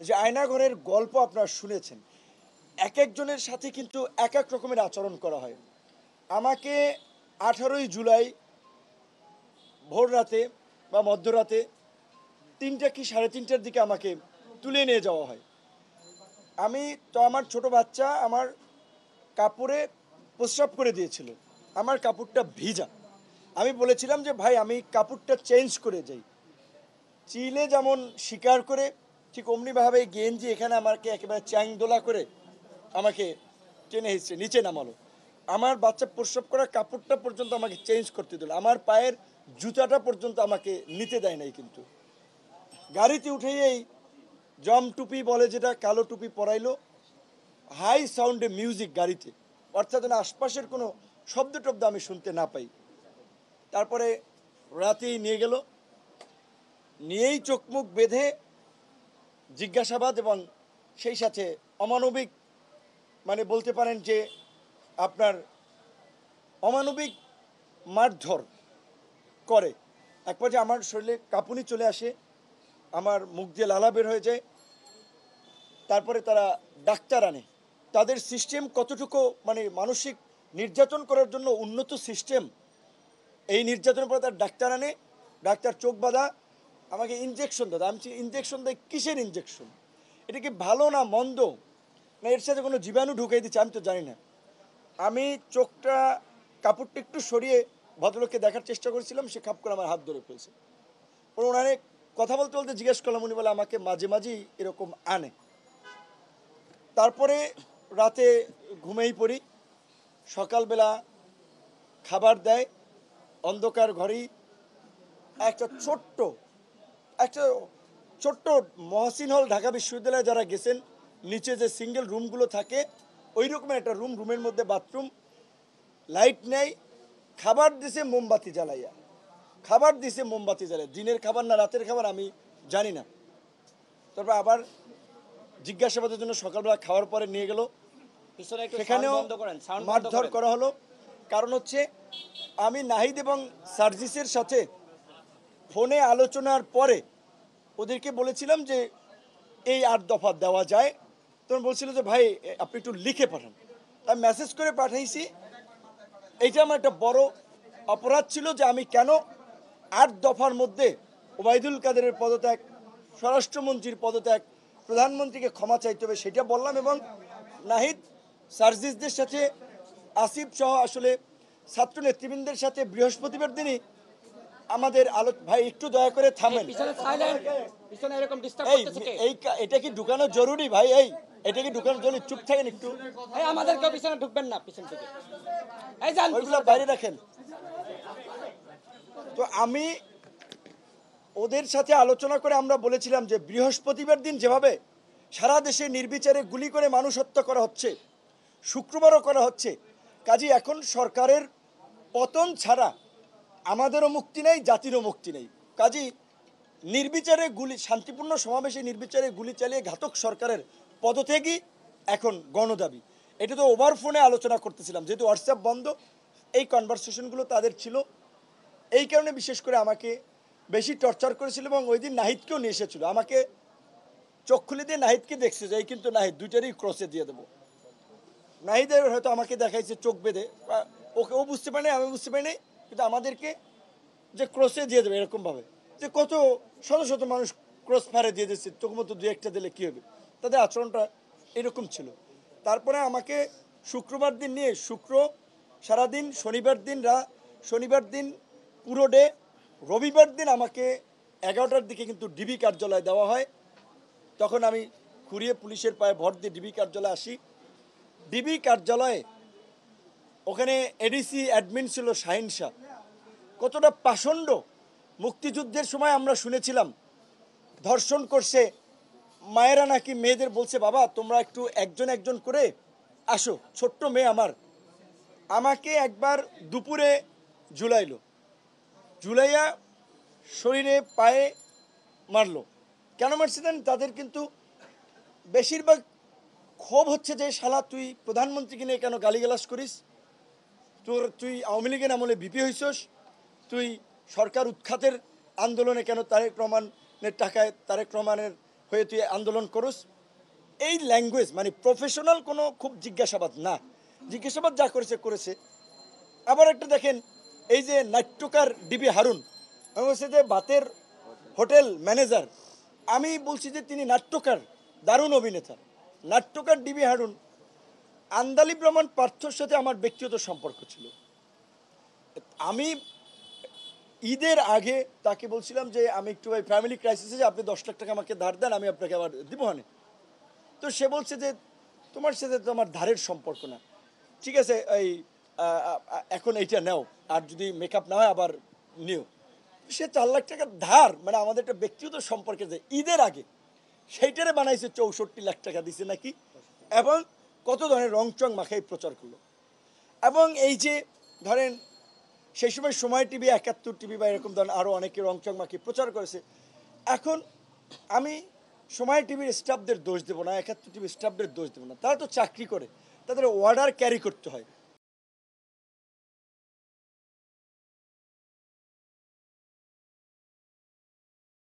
যে আয়নাঘরের গল্প আপনারা শুনেছেন, এক একজনের সাথে কিন্তু এক এক রকমের আচরণ করা হয়। আমাকে 18ই জুলাই ভোর রাতে বা মধ্যরাতে 3টা কি 3:30টার দিকে আমাকে তুলে নিয়ে যাওয়া হয়। আমি তো আমার ছোট বাচ্চা আমার কাপড়ে প্রস্রাব করে দিয়েছিল, আমার কাপড়টা ভিজা। আমি বলেছিলাম যে ভাই আমি কাপড়টা চেঞ্জ করে যাই। চিলে যেমন শিকার করে ঠিক অমনিভাবে গেঞ্জি এখানে আমাকে একেবারে চ্যাংদোলা করে আমাকে টেনে হিসছে নিচে নামালো। আমার বাচ্চা প্রস্রাব করা কাপড়টা পর্যন্ত আমাকে চেঞ্জ করতে দিল, আমার পায়ের জুতাটা পর্যন্ত আমাকে নিতে দেয় নাই। কিন্তু গাড়িতে উঠেই এই জম টুপি বলে যেটা, কালো টুপি পরাইলো, হাই সাউন্ডে মিউজিক গাড়িতে, অর্থাৎ আশপাশের কোনো শব্দ টব্দ আমি শুনতে না পাই। তারপরে রাতেই নিয়ে গেল, নিয়েই চোখ মুখ বেঁধে জিজ্ঞাসাবাদ এবং সেই সাথে অমানবিক, মানে বলতে পারেন যে আপনার অমানবিক মারধর করে। এক পর্যায়ে আমার শরীরে কাঁপুনি চলে আসে, আমার মুখ দিয়ে লালা বের হয়ে যায়। তারপরে তারা ডাক্তার আনে। তাদের সিস্টেম কতটুকু মানে মানসিক নির্যাতন করার জন্য উন্নত সিস্টেম, এই নির্যাতনের পরে তার ডাক্তার আনে, ডাক্তার চোখ বাঁধা আমাকে ইঞ্জেকশন দাদা। আমি ইঞ্জেকশন দেয় কিসের ইঞ্জেকশন, এটা কি ভালো না মন্দ, না এর সাথে কোনো জীবাণু ঢুকিয়ে দিচ্ছে আমি তো জানি না। আমি চোখটা কাপড়টা একটু সরিয়ে ভদ্রলোককে দেখার চেষ্টা করেছিলাম, সে খাপ করে আমার হাত ধরে ফেলছে। পরে ওনারে কথা বলতে বলতে জিজ্ঞেস করলাম, উনি বলে আমাকে মাঝে মাঝেই এরকম আনে। তারপরে রাতে ঘুমেই পড়ি, সকালবেলা খাবার দেয় অন্ধকার ঘরেই। একটা ছোট্ট মহসিন হল ঢাকা বিশ্ববিদ্যালয়ে যারা গেছেন, নিচে যে সিঙ্গেল রুমগুলো থাকে ওই রকমের একটা রুমের মধ্যে বাথরুম, লাইট নেই, খাবার দিছে মোমবাতি জ্বালাইয়া, দিনের খাবার না রাতের খাবার আমি জানি না। তারপর আবার জিজ্ঞাসাবাদের জন্য সকালবেলা খাওয়ার পরে নিয়ে গেল, সেখানেও মারধর করা হলো। কারণ হচ্ছে আমি নাহিদ এবং সার্জিসের সাথে ফোনে আলোচনার পরে ওদেরকে বলেছিলাম যে এই 8 দফা দেওয়া যায়, তখন বলছিল যে ভাই আপনি একটু লিখে পাঠান। আমি মেসেজ করে পাঠাইছি। এইটা আমার একটা বড় অপরাধ ছিল যে আমি কেন 8 দফার মধ্যে ওবায়দুল কাদেরের পদত্যাগ, স্বরাষ্ট্রমন্ত্রীর পদত্যাগ, প্রধানমন্ত্রীকে ক্ষমা চাইতে হবে সেটা বললাম। এবং নাহিদ সার্জিসদের সাথে আসিফ সহ আসলে ছাত্র নেতৃবৃন্দের সাথে বৃহস্পতিবার দিনই আমাদের ভাই একটু দয়া করে থামেন, এটা কি ঢুকানো জরুরি ভাই? এটা কি ঢুকানো জরুরি? চুপ থাকেন একটু, আমাদেরকে পিছনে ঢুকবেন না, পিছন থেকে ওইগুলো বাইরে রাখেন। তো আমি ওদের সাথে আলোচনা করে আমরা বলেছিলাম যে বৃহস্পতিবার দিন যেভাবে সারা দেশে নির্বিচারে গুলি করে মানুষ হত্যা করা হচ্ছে, শুক্রবারও করা হচ্ছে, কাজে এখন সরকারের পতন ছাড়া আমাদেরও মুক্তি নেই, জাতিরও মুক্তি নেই। কাজেই নির্বিচারে শান্তিপূর্ণ সমাবেশে নির্বিচারে গুলি চালিয়ে ঘাতক সরকারের পদত্যাগই এখন গণদাবি। এটা তো ওভার ফোনে আলোচনা করতেছিলাম, যেহেতু হোয়াটসঅ্যাপ বন্ধ, এই কনভারসেশনগুলো তাদের ছিল। এই কারণে বিশেষ করে আমাকে বেশি টর্চার করেছিল। এবং ওই দিন নাহিদকেও নিয়ে এসেছিল, আমাকে চোখ খুলে দিয়ে নাহিদকে দেখছে যে এই কিন্তু নাহিদ, দুইটারই ক্রসে দিয়ে দেবো। নাহিদের হয়তো আমাকে দেখাইছে চোখ বেঁধে, ওকে ও বুঝতে পারেনি, আমি বুঝতে পারিনি, কিন্তু আমাদেরকে যে ক্রসে দিয়ে দেবে এরকমভাবে, যে কত শত শত মানুষ ক্রস ফায়ারে দিয়ে দিচ্ছে, চোখ মতো দু একটা দিলে কী হবে, তাদের আচরণটা এরকম ছিল। তারপরে আমাকে শুক্রবার দিন নিয়ে সারাদিন, শনিবার দিন পুরো ডে, রবিবার দিন আমাকে 11টার দিকে কিন্তু ডিবি কার্যালয়ে দেওয়া হয়। তখন আমি খুঁড়িয়ে পুলিশের পায়ে ভর দিয়ে ডিবি কার্যালয়ে আসি। ডিবি কার্যালয়ে ওখানে এডিসি অ্যাডমিন ছিল শাহিন শাহ, কতটা পাষণ্ড। মুক্তিযুদ্ধের সময় আমরা শুনেছিলাম ধর্ষণ করছে, মায়েরা নাকি মেয়েদের বলছে বাবা তোমরা একটু একজন একজন করে আসো, ছোট্ট মেয়ে আমাকে একবার দুপুরে ঝুলাইয়া শরীরে পায়ে মারলো। কেন মারছে জানেন? তাদের কিন্তু বেশিরভাগ ক্ষোভ হচ্ছে যে শালা তুই প্রধানমন্ত্রীকে নিয়ে কেন গালিগালাজ করিস, তুই আওয়ামী লীগের আমলে বিপি হইছস, তুই সরকার উৎখাতের আন্দোলনে কেন তারেক রহমানের টাকায় তারেক রহমানের হয়ে তুই আন্দোলন করস, এই ল্যাঙ্গুয়েজ মানে প্রফেশনাল কোনো খুব জিজ্ঞাসাবাদ না, জিজ্ঞাসাবাদ যা করেছে করেছে। আবার একটা দেখেন, এই যে নাট্যকার ডিবি হারুন, আমি বলছি যে বাতের হোটেল ম্যানেজার, আমি বলছি যে তিনি নাট্যকার, দারুণ অভিনেতা। নাট্যকার ডিবি হারুন, আন্দালিব রহমান পার্থর সাথে আমার ব্যক্তিগত সম্পর্ক ছিল। আমি ঈদের আগে তাকে বলছিলাম যে আমি একটু ভাই ফ্যামিলি ক্রাইসিসে, যে আপনি 10 লাখ টাকা আমাকে ধার দেন, আমি আপনাকে আবার দিব হানে। তো সে বলছে যে তোমার সাথে তো আমার ধারের সম্পর্ক না, ঠিক আছে এই এখন এইটা নাও, আর যদি মেকআপ না হয় আবার নিও। সে 4 লাখ টাকা ধার, মানে আমাদের একটা ব্যক্তিগত সম্পর্কে যে ঈদের আগে সেইটারে বানাইছে 64 লাখ টাকা দিছে নাকি, এবং কত ধরনের রংচং মাখাই প্রচার করলো। এবং এই যে ধরেন সেই সময় টিভি, 71 টিভি বা এরকম ধরেন আরও অনেকে রংচং মাখিয়ে প্রচার করেছে। এখন আমি সময় টিভির স্টাফদের দোষ দেবো না, 71 টিভির স্টাফদের দোষ দেবো না, তারা তো চাকরি করে, তাদের অর্ডার ক্যারি করতে হয়।